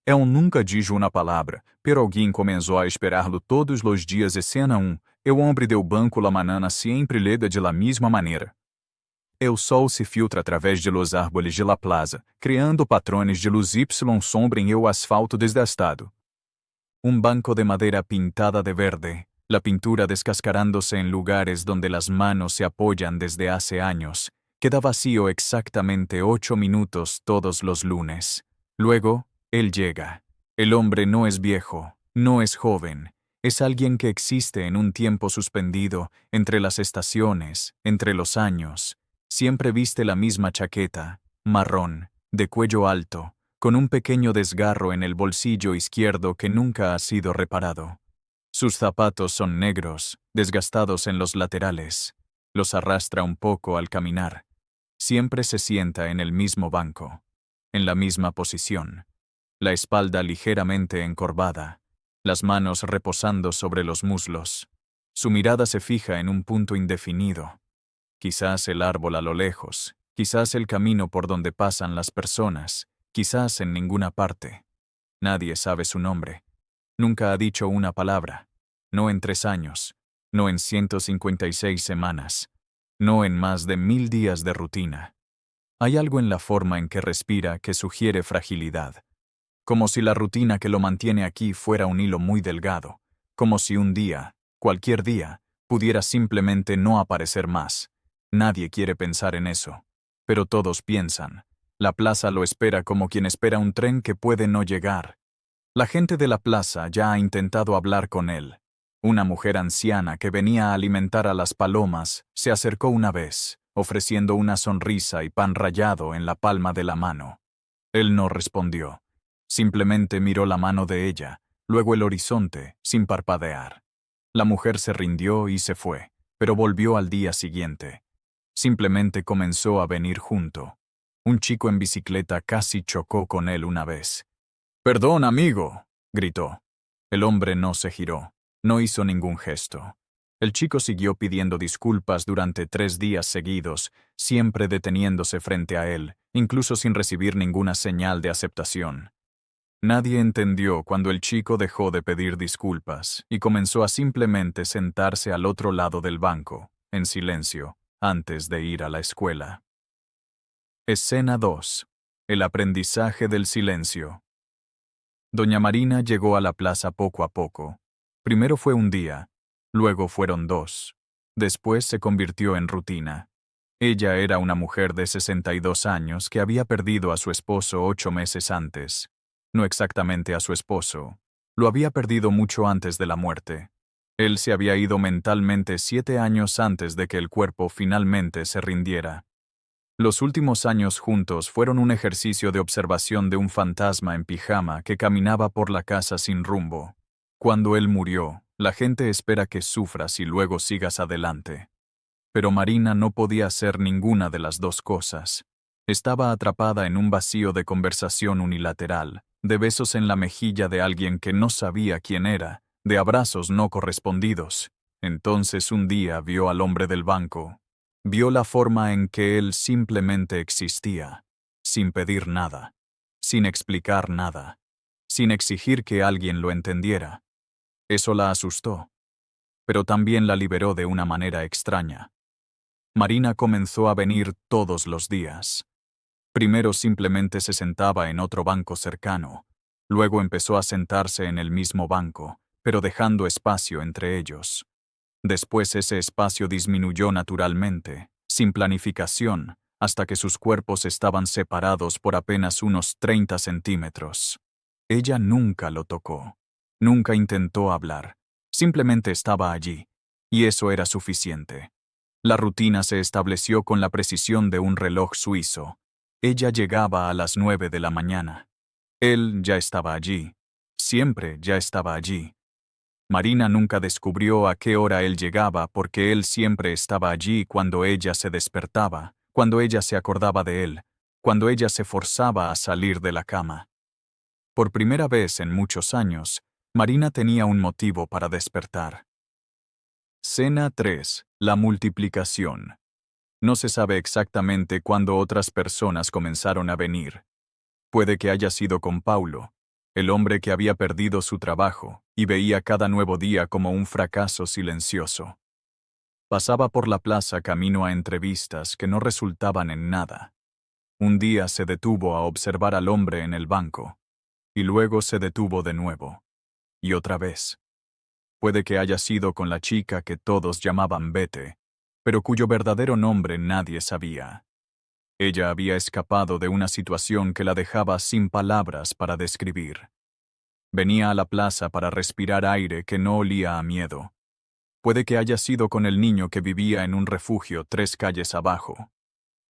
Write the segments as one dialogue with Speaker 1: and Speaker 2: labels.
Speaker 1: Él nunca dijo una palabra, pero alguien comenzó a esperarlo todos los días. Escena 1. El hombre del banco la manana siempre llega de la misma manera. El sol se filtra através de los árboles de la plaza, creando patrones de luz Y sombra en el asfalto desgastado. Un banco de madera pintada de verde, la pintura descascarándose en lugares donde las manos se apoyan desde hace años, queda vacío exactamente 8 minutos todos los lunes. Luego, él llega. El hombre no es viejo, no es joven, es alguien que existe en un tiempo suspendido, entre las estaciones, entre los años. Siempre viste la misma chaqueta, marrón, de cuello alto, con un pequeño desgarro en el bolsillo izquierdo que nunca ha sido reparado. Sus zapatos son negros, desgastados en los laterales. Los arrastra un poco al caminar. Siempre se sienta en el mismo banco, en la misma posición, la espalda ligeramente encorvada, las manos reposando sobre los muslos. Su mirada se fija en un punto indefinido. Quizás el árbol a lo lejos, quizás el camino por donde pasan las personas, quizás en ninguna parte. Nadie sabe su nombre. Nunca ha dicho una palabra. No en 3 años, no en 156 semanas, no en más de 1000 días de rutina. Hay algo en la forma en que respira que sugiere fragilidad. Como si la rutina que lo mantiene aquí fuera un hilo muy delgado. Como si un día, cualquier día, pudiera simplemente no aparecer más. Nadie quiere pensar en eso. Pero todos piensan. La plaza lo espera como quien espera un tren que puede no llegar. La gente de la plaza ya ha intentado hablar con él. Una mujer anciana que venía a alimentar a las palomas se acercó una vez, ofreciendo una sonrisa y pan rallado en la palma de la mano. Él no respondió. Simplemente miró la mano de ella, luego el horizonte, sin parpadear. La mujer se rindió y se fue, pero volvió al día siguiente. Simplemente comenzó a venir junto. Un chico en bicicleta casi chocó con él una vez. «Perdón, amigo», gritó. El hombre no se giró, no hizo ningún gesto. El chico siguió pidiendo disculpas durante 3 días seguidos, siempre deteniéndose frente a él, incluso sin recibir ninguna señal de aceptación. Nadie entendió cuando el chico dejó de pedir disculpas y comenzó a simplemente sentarse al otro lado del banco, en silencio, antes de ir a la escuela. Escena 2. El aprendizaje del silencio. Doña Marina llegó a la plaza poco a poco. Primero fue un día, luego fueron 2. Después se convirtió en rutina. Ella era una mujer de 62 años que había perdido a su esposo 8 meses antes. No exactamente a su esposo. Lo había perdido mucho antes de la muerte. Él se había ido mentalmente 7 años antes de que el cuerpo finalmente se rindiera. Los últimos años juntos fueron un ejercicio de observación de un fantasma en pijama que caminaba por la casa sin rumbo. Cuando él murió, la gente espera que sufras y luego sigas adelante. Pero Marina no podía hacer ninguna de las dos cosas. Estaba atrapada en un vacío de conversación unilateral, de besos en la mejilla de alguien que no sabía quién era, de abrazos no correspondidos. Entonces un día vio al hombre del banco. Vio la forma en que él simplemente existía, sin pedir nada, sin explicar nada, sin exigir que alguien lo entendiera. Eso la asustó, pero también la liberó de una manera extraña. Marina comenzó a venir todos los días. Primero simplemente se sentaba en otro banco cercano, luego empezó a sentarse en el mismo banco, pero dejando espacio entre ellos. Después ese espacio disminuyó naturalmente, sin planificación, hasta que sus cuerpos estaban separados por apenas unos 30 centímetros. Ella nunca lo tocó, nunca intentó hablar, simplemente estaba allí, y eso era suficiente. La rutina se estableció con la precisión de un reloj suizo. Ella llegaba a las 9 de la mañana. Él ya estaba allí, siempre ya estaba allí. Marina nunca descubrió a qué hora él llegaba porque él siempre estaba allí cuando ella se despertaba, cuando ella se acordaba de él, cuando ella se forzaba a salir de la cama. Por primera vez en muchos años, Marina tenía un motivo para despertar. Escena 3. La multiplicación. No se sabe exactamente cuándo otras personas comenzaron a venir. Puede que haya sido con Paulo. El hombre que había perdido su trabajo y veía cada nuevo día como un fracaso silencioso. Pasaba por la plaza camino a entrevistas que no resultaban en nada. Un día se detuvo a observar al hombre en el banco, y luego se detuvo de nuevo. Y otra vez. Puede que haya sido con la chica que todos llamaban Bete, pero cuyo verdadero nombre nadie sabía. Ella había escapado de una situación que la dejaba sin palabras para describir. Venía a la plaza para respirar aire que no olía a miedo. Puede que haya sido con el niño que vivía en un refugio 3 calles abajo.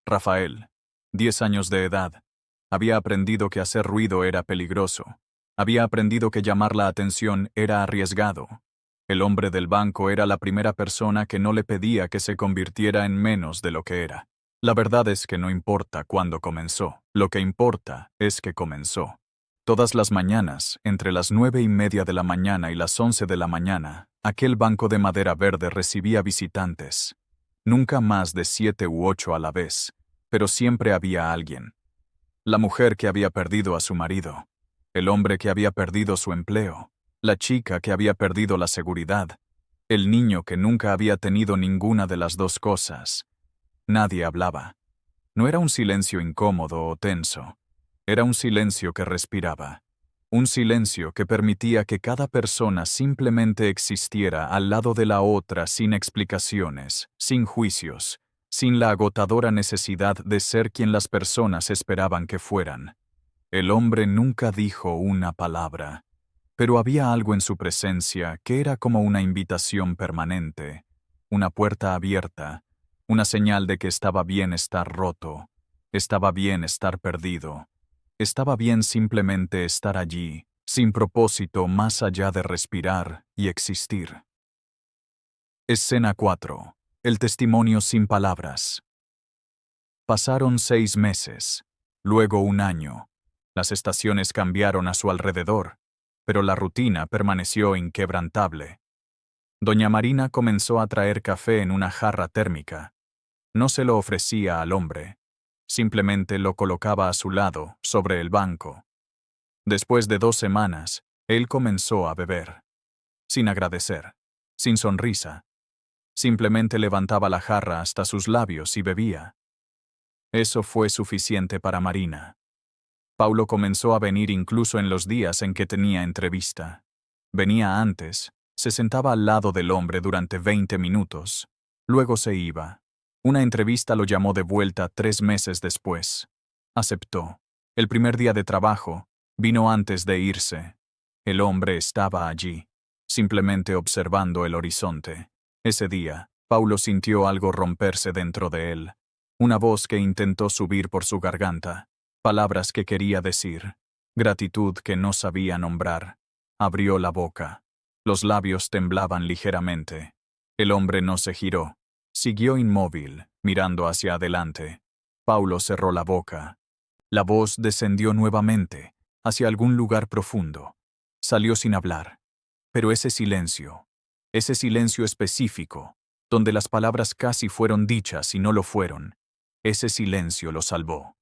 Speaker 1: Rafael, 10 años de edad, había aprendido que hacer ruido era peligroso. Había aprendido que llamar la atención era arriesgado. El hombre del banco era la primera persona que no le pedía que se convirtiera en menos de lo que era. La verdad es que no importa cuándo comenzó, lo que importa es que comenzó. Todas las mañanas, entre las 9:30 de la mañana y las 11 de la mañana, aquel banco de madera verde recibía visitantes. Nunca más de 7 u 8 a la vez, pero siempre había alguien. La mujer que había perdido a su marido, el hombre que había perdido su empleo, la chica que había perdido la seguridad, el niño que nunca había tenido ninguna de las dos cosas. Nadie hablaba. No era un silencio incómodo o tenso. Era un silencio que respiraba. Un silencio que permitía que cada persona simplemente existiera al lado de la otra sin explicaciones, sin juicios, sin la agotadora necesidad de ser quien las personas esperaban que fueran. El hombre nunca dijo una palabra, pero había algo en su presencia que era como una invitación permanente, una puerta abierta, una señal de que estaba bien estar roto, estaba bien estar perdido, estaba bien simplemente estar allí, sin propósito más allá de respirar y existir. Escena 4. El testimonio sin palabras. Pasaron 6 meses, luego un año. Las estaciones cambiaron a su alrededor, pero la rutina permaneció inquebrantable. Doña Marina comenzó a traer café en una jarra térmica. No se lo ofrecía al hombre. Simplemente lo colocaba a su lado, sobre el banco. Después de 2 semanas, él comenzó a beber. Sin agradecer, sin sonrisa. Simplemente levantaba la jarra hasta sus labios y bebía. Eso fue suficiente para Marina. Paulo comenzó a venir incluso en los días en que tenía entrevista. Venía antes, se sentaba al lado del hombre durante 20 minutos. Luego se iba. Una entrevista lo llamó de vuelta 3 meses después. Aceptó. El primer día de trabajo, vino antes de irse. El hombre estaba allí, simplemente observando el horizonte. Ese día, Paulo sintió algo romperse dentro de él. Una voz que intentó subir por su garganta. Palabras que quería decir. Gratitud que no sabía nombrar. Abrió la boca. Los labios temblaban ligeramente. El hombre no se giró. Siguió inmóvil, mirando hacia adelante. Paulo cerró la boca. La voz descendió nuevamente, hacia algún lugar profundo. Salió sin hablar. Pero ese silencio específico, donde las palabras casi fueron dichas y no lo fueron, ese silencio lo salvó.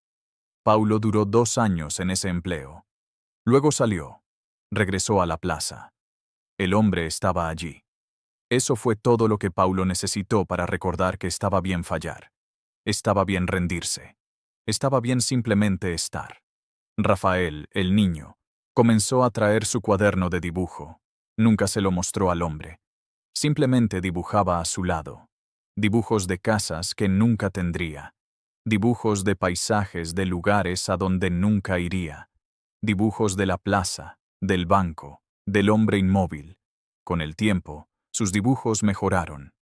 Speaker 1: Paulo duró 2 años en ese empleo. Luego salió. Regresó a la plaza. El hombre estaba allí. Eso fue todo lo que Paulo necesitó para recordar que estaba bien fallar. Estaba bien rendirse. Estaba bien simplemente estar. Rafael, el niño, comenzó a traer su cuaderno de dibujo. Nunca se lo mostró al hombre. Simplemente dibujaba a su lado. Dibujos de casas que nunca tendría. Dibujos de paisajes de lugares a donde nunca iría. Dibujos de la plaza, del banco, del hombre inmóvil. Con el tiempo, sus dibujos mejoraron.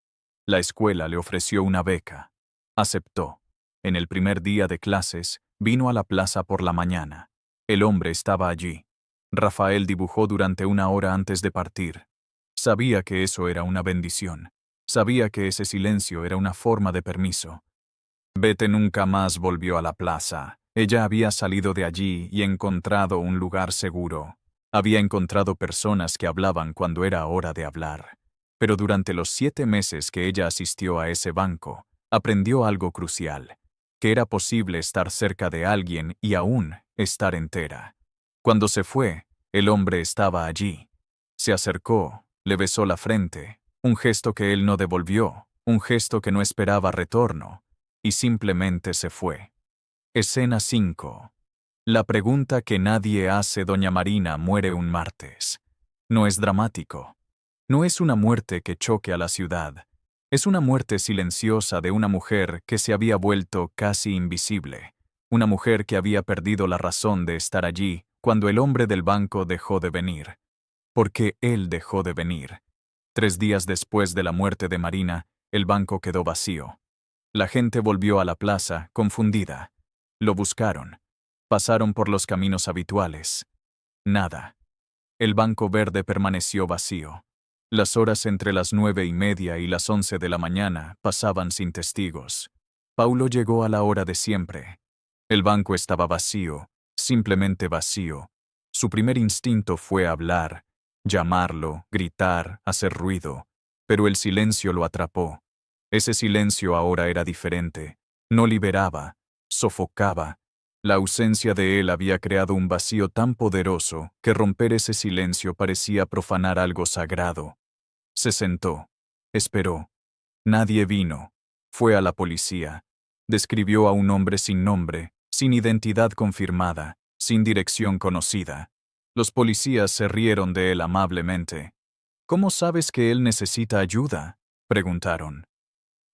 Speaker 1: La escuela le ofreció una beca. Aceptó. En el primer día de clases, vino a la plaza por la mañana. El hombre estaba allí. Rafael dibujó durante 1 hora antes de partir. Sabía que eso era una bendición. Sabía que ese silencio era una forma de permiso. Bete nunca más volvió a la plaza. Ella había salido de allí y encontrado un lugar seguro. Había encontrado personas que hablaban cuando era hora de hablar. Pero durante los 7 meses que ella asistió a ese banco, aprendió algo crucial, que era posible estar cerca de alguien y aún estar entera. Cuando se fue, El hombre estaba allí. Se acercó, le besó la frente, un gesto que él no devolvió, un gesto que no esperaba retorno, y simplemente se fue. Escena 5. La pregunta que nadie hace. Doña Marina muere un martes. No es dramático. No es una muerte que choque a la ciudad. Es una muerte silenciosa de una mujer que se había vuelto casi invisible. Una mujer que había perdido la razón de estar allí cuando el hombre del banco dejó de venir. Porque él dejó de venir. 3 días después de la muerte de Marina, el banco quedó vacío. La gente volvió a la plaza, confundida. Lo buscaron. Pasaron por los caminos habituales. Nada. El banco verde permaneció vacío. Las horas entre las 9:30 y las 11 de la mañana pasaban sin testigos. Paulo llegó a la hora de siempre. El banco estaba vacío, simplemente vacío. Su primer instinto fue hablar, llamarlo, gritar, hacer ruido. Pero el silencio lo atrapó. Ese silencio ahora era diferente. No liberaba, sofocaba. La ausencia de él había creado un vacío tan poderoso que romper ese silencio parecía profanar algo sagrado. Se sentó. Esperó. Nadie vino. Fue a la policía. Describió a un hombre sin nombre, sin identidad confirmada, sin dirección conocida. Los policías se rieron de él amablemente. ¿Cómo sabes que él necesita ayuda?, preguntaron.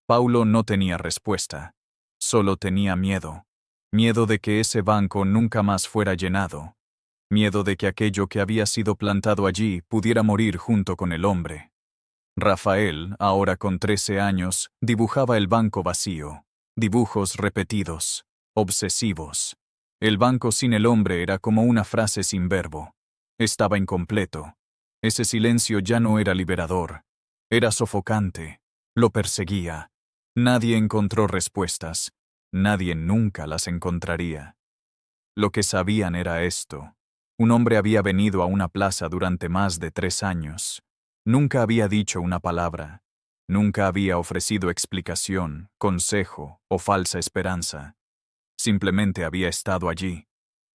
Speaker 1: Paulo no tenía respuesta. Solo tenía miedo. Miedo de que ese banco nunca más fuera llenado. Miedo de que aquello que había sido plantado allí pudiera morir junto con el hombre. Rafael, ahora con 13 años, dibujaba el banco vacío. Dibujos repetidos, obsesivos. El banco sin el hombre era como una frase sin verbo. Estaba incompleto. Ese silencio ya no era liberador. Era sofocante. Lo perseguía. Nadie encontró respuestas. Nadie nunca las encontraría. Lo que sabían era esto. Un hombre había venido a una plaza durante más de 3 años. Nunca había dicho una palabra. Nunca había ofrecido explicación, consejo o falsa esperanza. Simplemente había estado allí.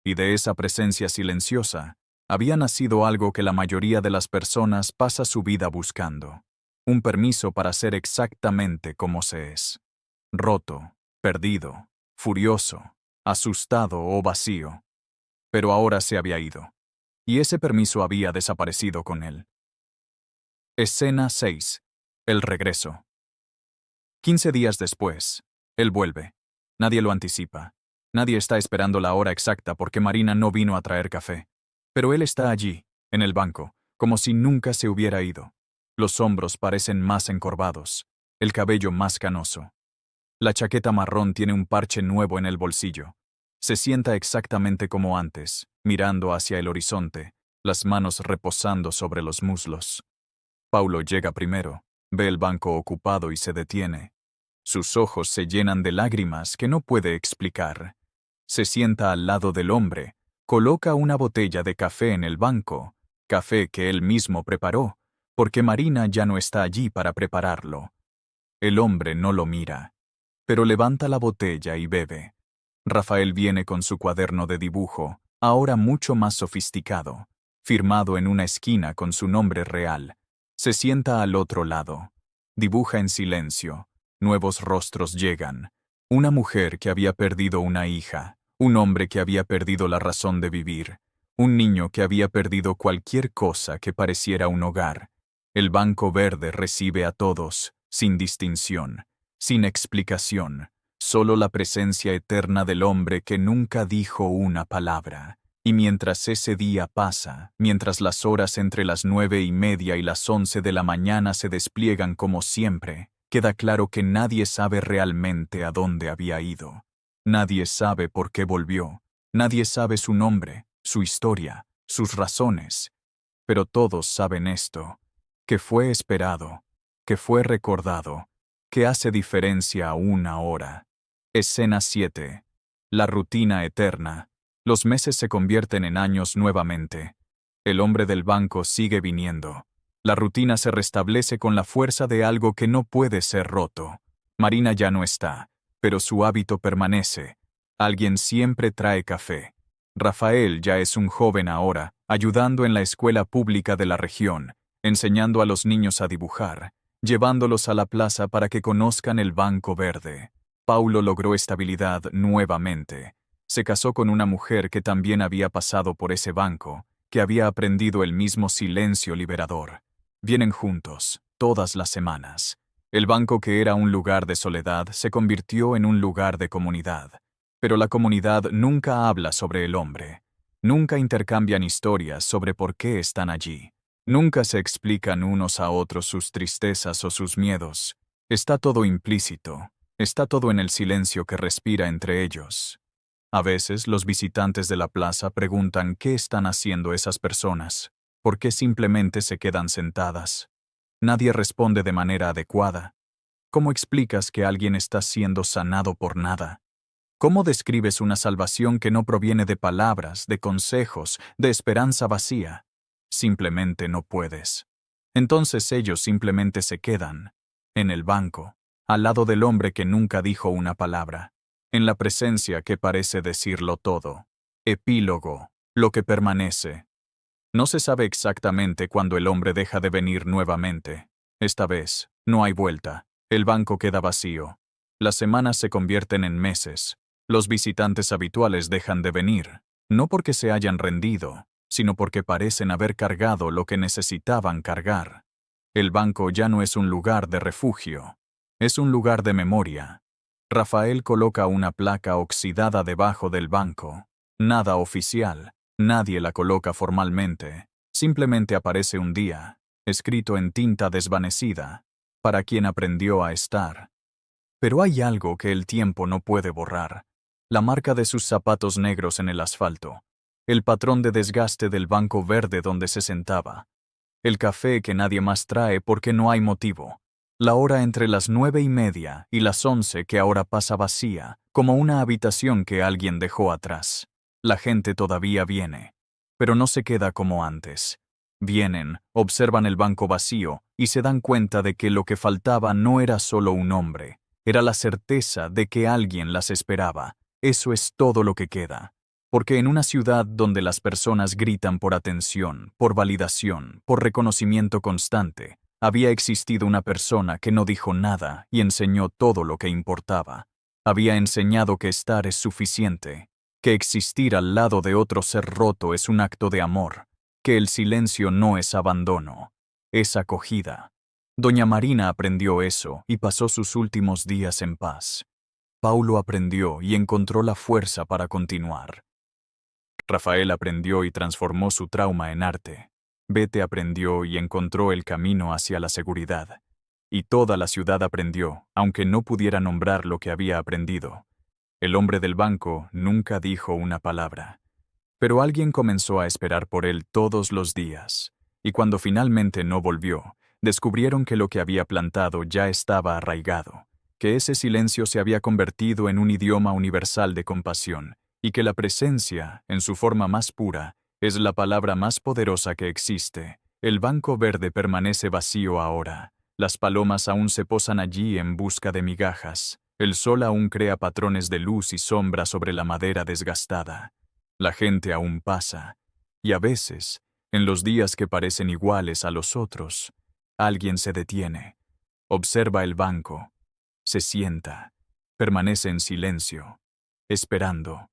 Speaker 1: Y de esa presencia silenciosa, había nacido algo que la mayoría de las personas pasa su vida buscando. Un permiso para ser exactamente como se es. Roto, perdido, furioso, asustado o vacío. Pero ahora se había ido. Y ese permiso había desaparecido con él. Escena 6. El regreso. 15 días después, él vuelve. Nadie lo anticipa. Nadie está esperando la hora exacta porque Marina no vino a traer café. Pero él está allí, en el banco, como si nunca se hubiera ido. Los hombros parecen más encorvados, el cabello más canoso. La chaqueta marrón tiene un parche nuevo en el bolsillo. Se sienta exactamente como antes, mirando hacia el horizonte, las manos reposando sobre los muslos. Paulo llega primero, ve el banco ocupado y se detiene. Sus ojos se llenan de lágrimas que no puede explicar. Se sienta al lado del hombre, coloca una botella de café en el banco, café que él mismo preparó, porque Marina ya no está allí para prepararlo. El hombre no lo mira, pero levanta la botella y bebe. Rafael viene con su cuaderno de dibujo, ahora mucho más sofisticado, firmado en una esquina con su nombre real. Se sienta al otro lado. Dibuja en silencio. Nuevos rostros llegan. Una mujer que había perdido una hija. Un hombre que había perdido la razón de vivir. Un niño que había perdido cualquier cosa que pareciera un hogar. El banco verde recibe a todos, sin distinción, sin explicación. Solo la presencia eterna del hombre que nunca dijo una palabra. Y mientras ese día pasa, mientras las horas entre las 9:30 y las 11 de la mañana se despliegan como siempre, queda claro que nadie sabe realmente a dónde había ido. Nadie sabe por qué volvió. Nadie sabe su nombre, su historia, sus razones. Pero todos saben esto, que fue esperado, que fue recordado, que hace diferencia aún ahora. Escena 7. La rutina eterna. Los meses se convierten en años nuevamente. El hombre del banco sigue viniendo. La rutina se restablece con la fuerza de algo que no puede ser roto. Marina ya no está, pero su hábito permanece. Alguien siempre trae café. Rafael ya es un joven ahora, ayudando en la escuela pública de la región, enseñando a los niños a dibujar, llevándolos a la plaza para que conozcan el Banco Verde. Paulo logró estabilidad nuevamente. Se casó con una mujer que también había pasado por ese banco, que había aprendido el mismo silencio liberador. Vienen juntos, todas las semanas. El banco, que era un lugar de soledad, se convirtió en un lugar de comunidad. Pero la comunidad nunca habla sobre el hombre. Nunca intercambian historias sobre por qué están allí. Nunca se explican unos a otros sus tristezas o sus miedos. Está todo implícito. Está todo en el silencio que respira entre ellos. A veces los visitantes de la plaza preguntan qué están haciendo esas personas, por qué simplemente se quedan sentadas. Nadie responde de manera adecuada. ¿Cómo explicas que alguien está siendo sanado por nada? ¿Cómo describes una salvación que no proviene de palabras, de consejos, de esperanza vacía? Simplemente no puedes. Entonces ellos simplemente se quedan, en el banco, al lado del hombre que nunca dijo una palabra, en la presencia que parece decirlo todo. Epílogo, lo que permanece. No se sabe exactamente cuándo el hombre deja de venir nuevamente. Esta vez, no hay vuelta. El banco queda vacío. Las semanas se convierten en meses. Los visitantes habituales dejan de venir, no porque se hayan rendido, sino porque parecen haber cargado lo que necesitaban cargar. El banco ya no es un lugar de refugio, es un lugar de memoria. Rafael coloca una placa oxidada debajo del banco. Nada oficial, nadie la coloca formalmente, simplemente aparece un día, escrito en tinta desvanecida, para quien aprendió a estar. Pero hay algo que el tiempo no puede borrar. La marca de sus zapatos negros en el asfalto, el patrón de desgaste del banco verde donde se sentaba, el café que nadie más trae porque no hay motivo, la hora entre las 9:30 y las 11 que ahora pasa vacía, como una habitación que alguien dejó atrás. La gente todavía viene, pero no se queda como antes. Vienen, observan el banco vacío y se dan cuenta de que lo que faltaba no era solo un hombre, era la certeza de que alguien las esperaba. Eso es todo lo que queda. Porque en una ciudad donde las personas gritan por atención, por validación, por reconocimiento constante, había existido una persona que no dijo nada y enseñó todo lo que importaba. Había enseñado que estar es suficiente, que existir al lado de otro ser roto es un acto de amor, que el silencio no es abandono, es acogida. Doña Marina aprendió eso y pasó sus últimos días en paz. Paulo aprendió y encontró la fuerza para continuar. Rafael aprendió y transformó su trauma en arte. Bete aprendió y encontró el camino hacia la seguridad. Y toda la ciudad aprendió, aunque no pudiera nombrar lo que había aprendido. El hombre del banco nunca dijo una palabra. Pero alguien comenzó a esperar por él todos los días. Y cuando finalmente no volvió, descubrieron que lo que había plantado ya estaba arraigado, que ese silencio se había convertido en un idioma universal de compasión, y que la presencia, en su forma más pura, es la palabra más poderosa que existe. El banco verde permanece vacío ahora. Las palomas aún se posan allí en busca de migajas. El sol aún crea patrones de luz y sombra sobre la madera desgastada. La gente aún pasa. Y a veces, en los días que parecen iguales a los otros, alguien se detiene, observa el banco, se sienta, permanece en silencio, esperando.